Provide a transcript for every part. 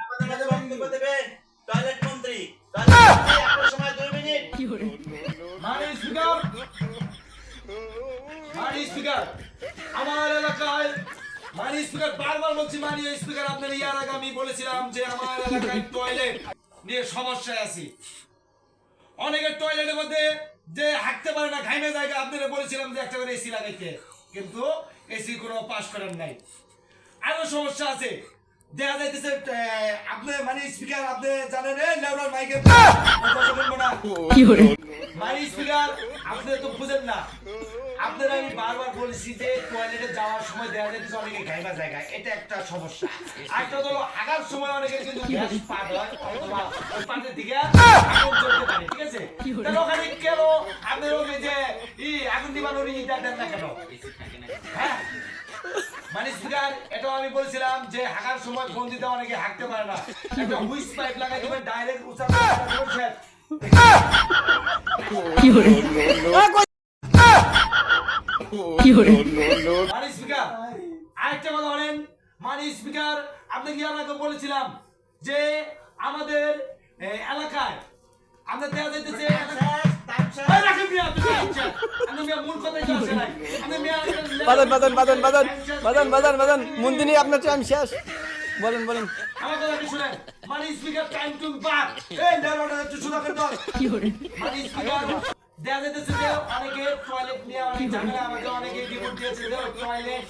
আমাদের মাঝে বক্তব্য দেবেন টয়লেট মন্ত্রী। আপনার সময় 2 মিনিট। মাননীয় স্পিকার, মাননীয় স্পিকার, আমার এলাকায় মাননীয় স্পিকার বারবার বলছি, মাননীয় স্পিকার আপনার ইয়ার আগে আমি বলেছিলাম যে আমার এলাকায় টয়লেট নিয়ে সমস্যায় আছি। অনেকের টয়লেটের মধ্যে যে হাঁটতে পারে না, ঘাইমে জায়গা, আপনারা বলেছিলাম যে একটা করে এসি লাগাইতে, কিন্তু এসি কোনো পাস করেন নাই। আরো সমস্যা আছে, দেখা যাইতেছে আপনি মানে স্পিকার আপনি জানেন লেউরার মাইকে মানে স্পিকার আপনি তো বুঝেন না। আপনারা আমি বারবার বলেছি যে টয়লেটে যাওয়ার সময় দেখা যাইতেছে অনেকে ঘাইমা জায়গা, এটা একটা সমস্যা। আরেকটা হলো হাগার সময় অনেকের কিন্তু গ্যাস পার হয় অথবা ওই পাটের দিকে আগুন জ্বলতে পারে, ঠিক আছে? তাহলে ওখানে কেন আপনার ওই যে আগুন দিবানোর ইটা দেন না কেন? হ্যাঁ মানে স্পিকার, এটাও আমি বলছিলাম যে হাগার সময় ফোন দিতে অনেকে হাঁকতে পারে না, একটা হুইস পাইপ লাগাই দেবেন, ডাইরেক্ট উচ্চারণ করছেন। মানে স্পিকার আরেকটা কথা বলেন, মানে স্পিকার আপনি কি আমাকে বলেছিলাম যে আমাদের এলাকায় আমরা দেখা যাইতেছে বাজান মুন্দিনী আপনার টাইম শেষ, বলেন বলেন। আমার কথা কি শুনেন, মানে স্পিকার টাইম টু বাক এই ডায়লগটা একটু শুনে ফেলতো কি করে। মানে স্পিকার দেখা যাইতেছে যে অনেকে টয়লেট নিয়ে অনেক ঝামেলা, আমাকে অনেকে রিপোর্ট দিয়েছে যে টয়লেট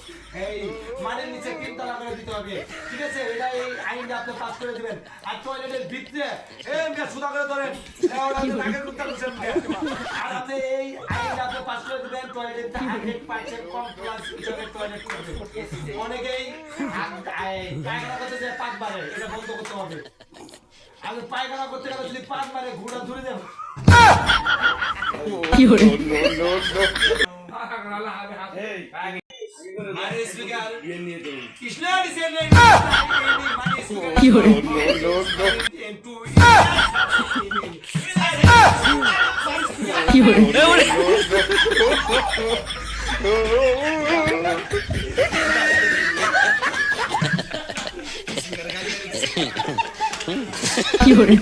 এই মানের নিচে 3 তলা করে দিতে হবে, ঠিক আছে? এটা এই আইনটা আপনি পাস করে দিবেন। আর টয়লেটের ভিতরে এই আমরা সুদা করে ধরেন ওটা নাকে কুত্তা করছেন, আর আপনি এই আইনটা আপনি পাস করে দিবেন, টয়লেটটা 100% কমপ্লাস হিসেবে টয়লেট করবে। অনেকেই পায়খানা করতে যায় পাক মারে, এটা বন্ধ করতে হবে। আমি পায়খানা করতে গেলে যদি পাক মারে ঘোড়া ধরে দেব কি করে। মারে স্পিকার কৃষ্ণ ডিসেন নেই কি করে কি করে কি করে